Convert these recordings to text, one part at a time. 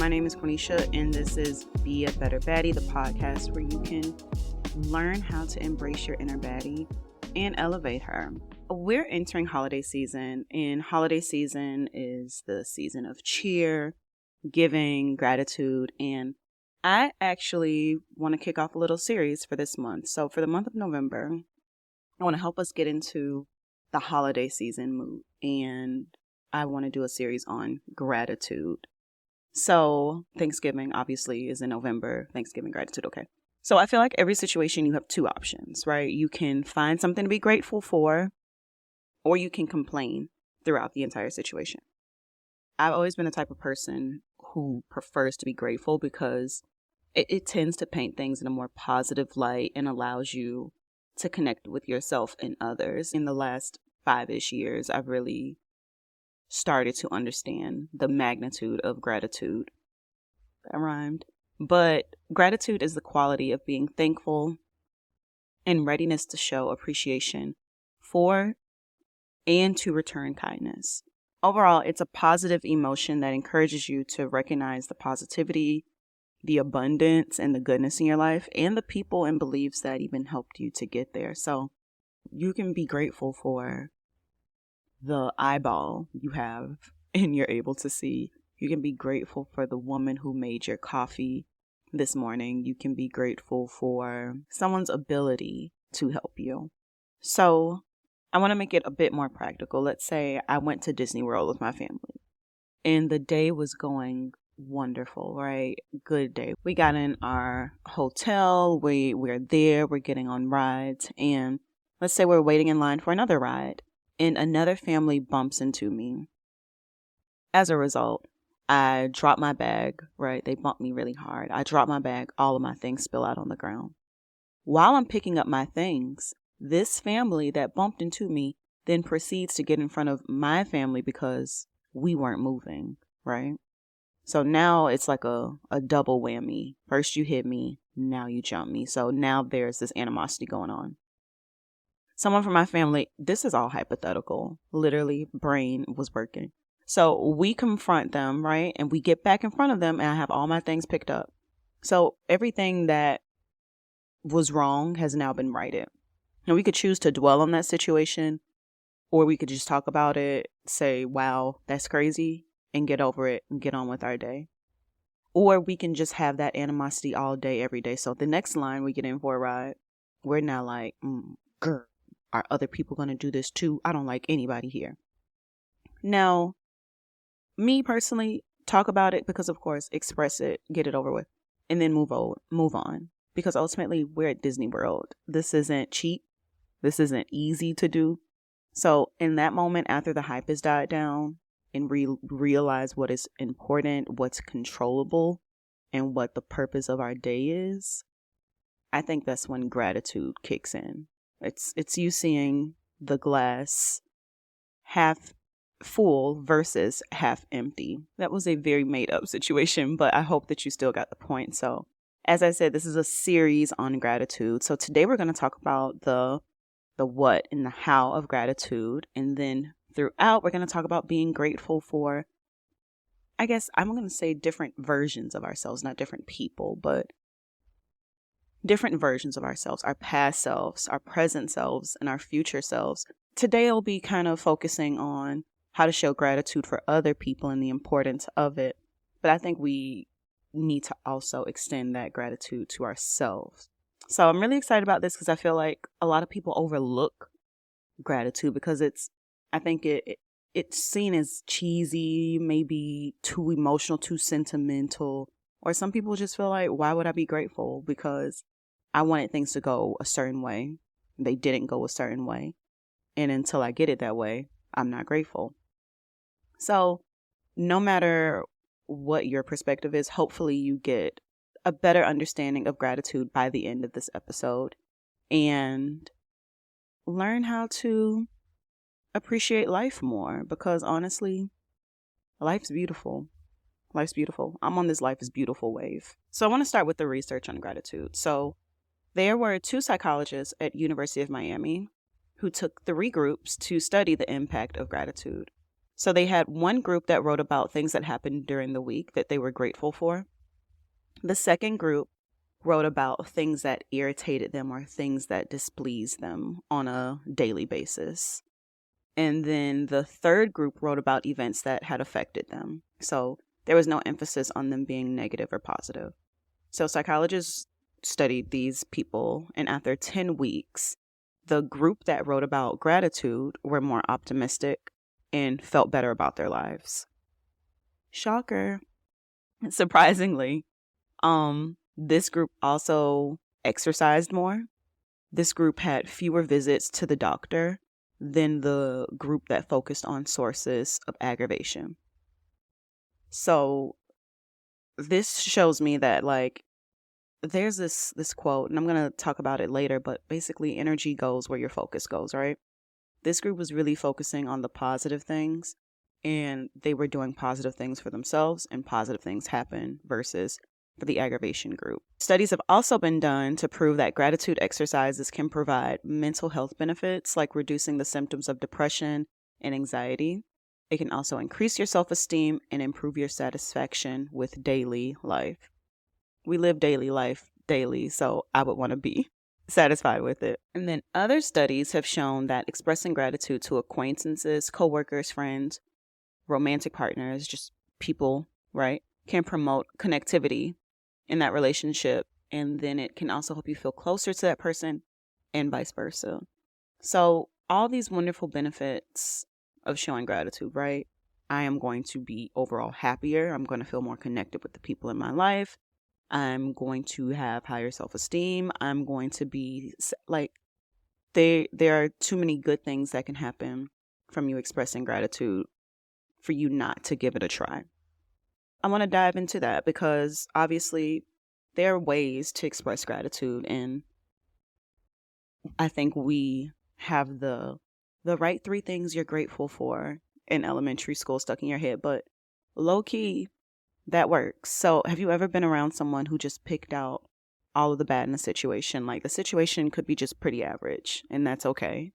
My name is Quenisha, and this is Be a Better Baddie, the podcast where you can learn how to embrace your inner baddie and elevate her. We're entering holiday season, and holiday season is the season of cheer, giving, gratitude, and I actually want to kick off a little series for this month. So for the month of November, I want to help us get into the holiday season mood, and I want to do a series on gratitude. So Thanksgiving obviously is in November. Thanksgiving, gratitude, okay. So I feel like every situation you have two options, right? You can find something to be grateful for, or you can complain throughout the entire situation. I've always been the type of person who prefers to be grateful because it tends to paint things in a more positive light and allows you to connect with yourself and others. In the last 5-ish years, I've really started to understand the magnitude of gratitude. That rhymed. But gratitude is the quality of being thankful and readiness to show appreciation for and to return kindness. Overall, it's a positive emotion that encourages you to recognize the positivity, the abundance, and the goodness in your life, and the people and beliefs that even helped you to get there. So you can be grateful for the eyeball you have and you're able to see. You can be grateful for the woman who made your coffee this morning. You can be grateful for someone's ability to help you. So I want to make it a bit more practical. Let's say I went to Disney World with my family and the day was going wonderful, right? Good day. We got in our hotel. We're there. We're getting on rides. And let's say we're waiting in line for another ride and another family bumps into me. As a result, I drop my bag, right? They bumped me really hard. I drop my bag. All of my things spill out on the ground. While I'm picking up my things, this family that bumped into me then proceeds to get in front of my family because we weren't moving, right? So now it's like a double whammy. First you hit me, now you jump me. So now there's this animosity going on. Someone from my family, this is all hypothetical. Literally, brain was working. So we confront them, right? And we get back in front of them and I have all my things picked up. So everything that was wrong has now been righted. And we could choose to dwell on that situation, or we could just talk about it, say, wow, that's crazy, and get over it and get on with our day. Or we can just have that animosity all day, every day. So the next line we get in for a ride, we're now like, girl, are other people going to do this too? I don't like anybody here. Now, me personally, talk about it because, of course, express it, get it over with, and then move on. Because ultimately, we're at Disney World. This isn't cheap. This isn't easy to do. So in that moment, after the hype has died down and realize what is important, what's controllable, and what the purpose of our day is, I think that's when gratitude kicks in. It's you seeing the glass half full versus half empty. That was a very made up situation, but I hope that you still got the point. So as I said, this is a series on gratitude. So today we're going to talk about the what and the how of gratitude. And then throughout, we're going to talk about being grateful for, I guess I'm going to say different versions of ourselves, not different people, but different versions of ourselves, our past selves, our present selves, and our future selves. Today I'll be kind of focusing on how to show gratitude for other people and the importance of it. But I think we need to also extend that gratitude to ourselves. So I'm really excited about this because I feel like a lot of people overlook gratitude because I think it's seen as cheesy, maybe too emotional, too sentimental, or some people just feel like, why would I be grateful? Because I wanted things to go a certain way. They didn't go a certain way. And until I get it that way, I'm not grateful. So no matter what your perspective is, hopefully you get a better understanding of gratitude by the end of this episode and learn how to appreciate life more, because honestly, life's beautiful. Life's beautiful. I'm on this life is beautiful wave. So I want to start with the research on gratitude. So there were 2 psychologists at University of Miami who took 3 groups to study the impact of gratitude. So they had one group that wrote about things that happened during the week that they were grateful for. The second group wrote about things that irritated them or things that displeased them on a daily basis. And then the third group wrote about events that had affected them. So there was no emphasis on them being negative or positive. So psychologists studied these people, and after 10 weeks, the group that wrote about gratitude were more optimistic and felt better about their lives. Shocker. Surprisingly, this group also exercised more. This group had fewer visits to the doctor than the group that focused on sources of aggravation. So this shows me that, like, there's this quote, and I'm going to talk about it later, but basically energy goes where your focus goes, right? This group was really focusing on the positive things, and they were doing positive things for themselves, and positive things happen versus for the aggravation group. Studies have also been done to prove that gratitude exercises can provide mental health benefits, like reducing the symptoms of depression and anxiety. It can also increase your self-esteem and improve your satisfaction with daily life. We live daily life daily, so I would want to be satisfied with it. And then other studies have shown that expressing gratitude to acquaintances, coworkers, friends, romantic partners, just people, right, can promote connectivity in that relationship. And then it can also help you feel closer to that person and vice versa. So all these wonderful benefits of showing gratitude, right? I am going to be overall happier. I'm going to feel more connected with the people in my life. I'm going to have higher self-esteem. I'm going to be like, there are too many good things that can happen from you expressing gratitude for you not to give it a try. I want to dive into that because obviously there are ways to express gratitude, and I think we have the right 3 things you're grateful for in elementary school stuck in your head, but low key, that works. So have you ever been around someone who just picked out all of the bad in the situation? Like, the situation could be just pretty average, and that's okay,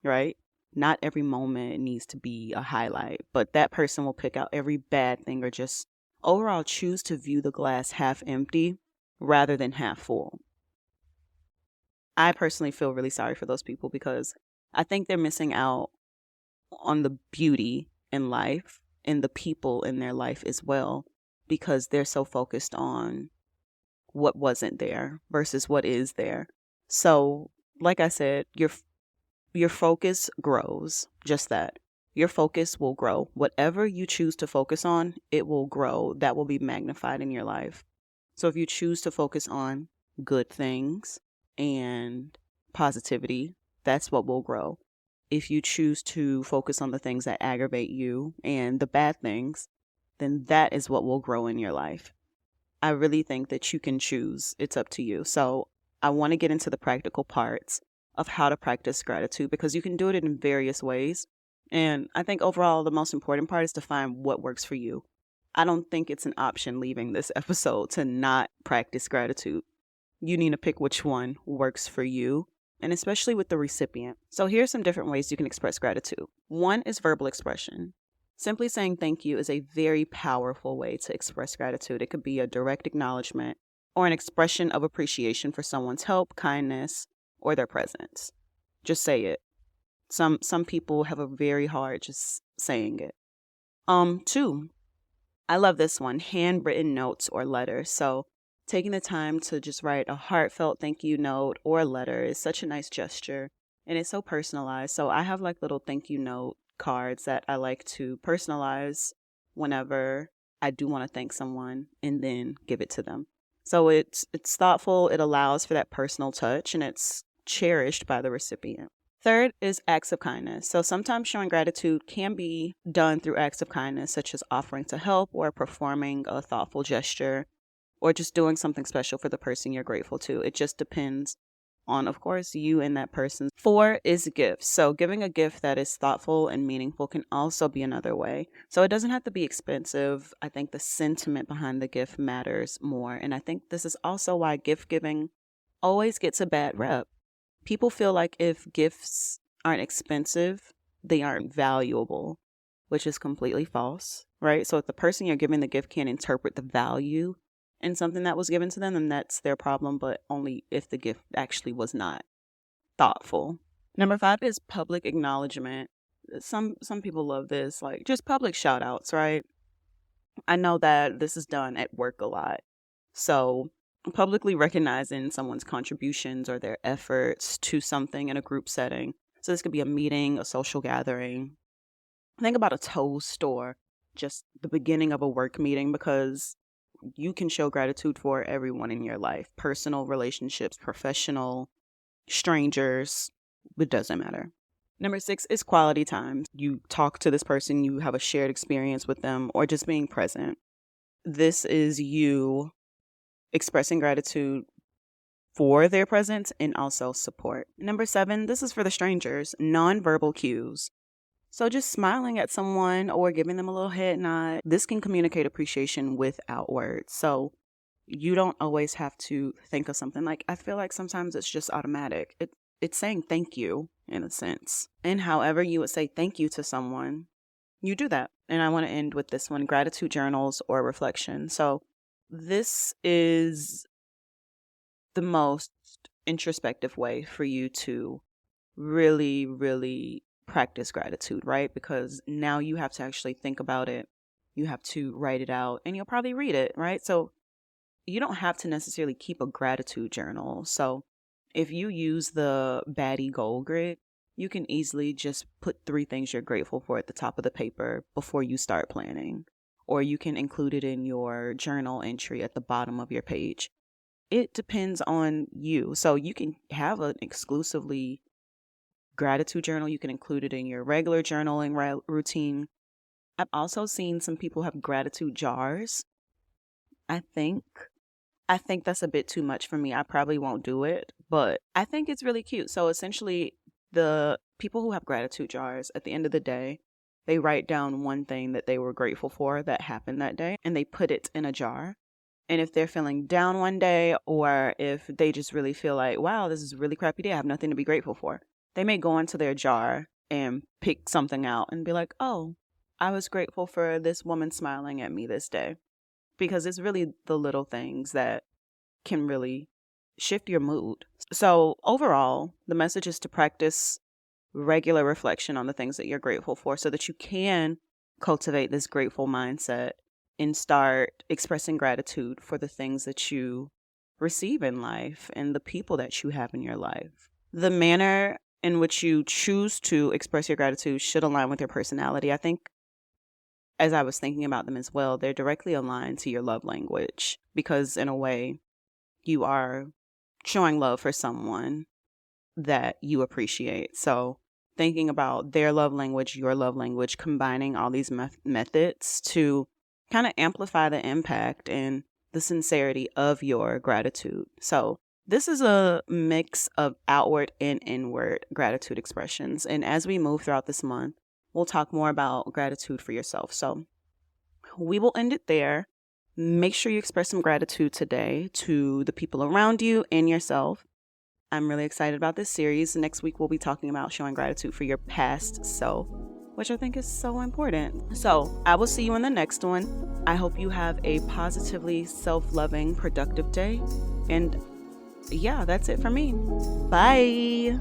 right? Not every moment needs to be a highlight, but that person will pick out every bad thing or just overall choose to view the glass half empty rather than half full. I personally feel really sorry for those people because I think they're missing out on the beauty in life and the people in their life as well, because they're so focused on what wasn't there versus what is there. So, like I said, your focus grows. Just that. Your focus will grow. Whatever you choose to focus on, it will grow. That will be magnified in your life. So if you choose to focus on good things and positivity, that's what will grow. If you choose to focus on the things that aggravate you and the bad things, then that is what will grow in your life. I really think that you can choose. It's up to you. So I want to get into the practical parts of how to practice gratitude because you can do it in various ways. And I think overall, the most important part is to find what works for you. I don't think it's an option leaving this episode to not practice gratitude. You need to pick which one works for you, and especially with the recipient. So here's some different ways you can express gratitude. One is verbal expression. Simply saying thank you is a very powerful way to express gratitude. It could be a direct acknowledgement or an expression of appreciation for someone's help, kindness, or their presence. Just say it. Some people have a very hard just saying it. 2, I love this one, handwritten notes or letters. So taking the time to just write a heartfelt thank you note or a letter is such a nice gesture, and it's so personalized. So I have like little thank you note cards that I like to personalize whenever I do want to thank someone and then give it to them. So it's thoughtful, it allows for that personal touch, and it's cherished by the recipient. Third is acts of kindness. So sometimes showing gratitude can be done through acts of kindness, such as offering to help or performing a thoughtful gesture or just doing something special for the person you're grateful to. It just depends on, of course, you and that person. 4 is gifts. So giving a gift that is thoughtful and meaningful can also be another way. So it doesn't have to be expensive. I think the sentiment behind the gift matters more. And I think this is also why gift giving always gets a bad rep. People feel like if gifts aren't expensive, they aren't valuable, which is completely false, right? So if the person you're giving the gift can't interpret the value in something that was given to them, then that's their problem, but only if the gift actually was not thoughtful. Number 5 is public acknowledgement. Some people love this, like just public shout outs, right? I know that this is done at work a lot. So publicly recognizing someone's contributions or their efforts to something in a group setting. So this could be a meeting, a social gathering. Think about a toast or just the beginning of a work meeting, because you can show gratitude for everyone in your life. Personal relationships, professional, strangers, it doesn't matter. Number 6 is quality time. You talk to this person, you have a shared experience with them, or just being present. This is you expressing gratitude for their presence and also support. Number 7, this is for the strangers, nonverbal cues. So just smiling at someone or giving them a little head nod, this can communicate appreciation without words. So you don't always have to think of something. Like, I feel like sometimes it's just automatic. It's saying thank you in a sense. And however you would say thank you to someone, you do that. And I want to end with this one, gratitude journals or reflection. So this is the most introspective way for you to really, really practice gratitude, right? Because now you have to actually think about it. You have to write it out, and you'll probably read it, right? So you don't have to necessarily keep a gratitude journal. So if you use the baddie goal grid, you can easily just put 3 things you're grateful for at the top of the paper before you start planning. Or you can include it in your journal entry at the bottom of your page. It depends on you. So you can have an exclusively gratitude journal. You can include it in your regular journaling routine. I've also seen some people have gratitude jars. I think that's a bit too much for me. I probably won't do it, but I think it's really cute. So essentially, the people who have gratitude jars, at the end of the day, they write down one thing that they were grateful for that happened that day, and they put it in a jar. And if they're feeling down one day, or if they just really feel like, wow, this is a really crappy day, I have nothing to be grateful for, they may go into their jar and pick something out and be like, oh, I was grateful for this woman smiling at me this day. Because it's really the little things that can really shift your mood. So overall, the message is to practice regular reflection on the things that you're grateful for so that you can cultivate this grateful mindset and start expressing gratitude for the things that you receive in life and the people that you have in your life. The manner in which you choose to express your gratitude should align with your personality. I think, as I was thinking about them as well, they're directly aligned to your love language, because in a way you are showing love for someone that you appreciate. So thinking about their love language, your love language, combining all these methods to kind of amplify the impact and the sincerity of your gratitude. So this is a mix of outward and inward gratitude expressions. And as we move throughout this month, we'll talk more about gratitude for yourself. So we will end it there. Make sure you express some gratitude today to the people around you and yourself. I'm really excited about this series. Next week, we'll be talking about showing gratitude for your past self, which I think is so important. So I will see you in the next one. I hope you have a positively self-loving, productive day. And yeah, that's it for me. Bye.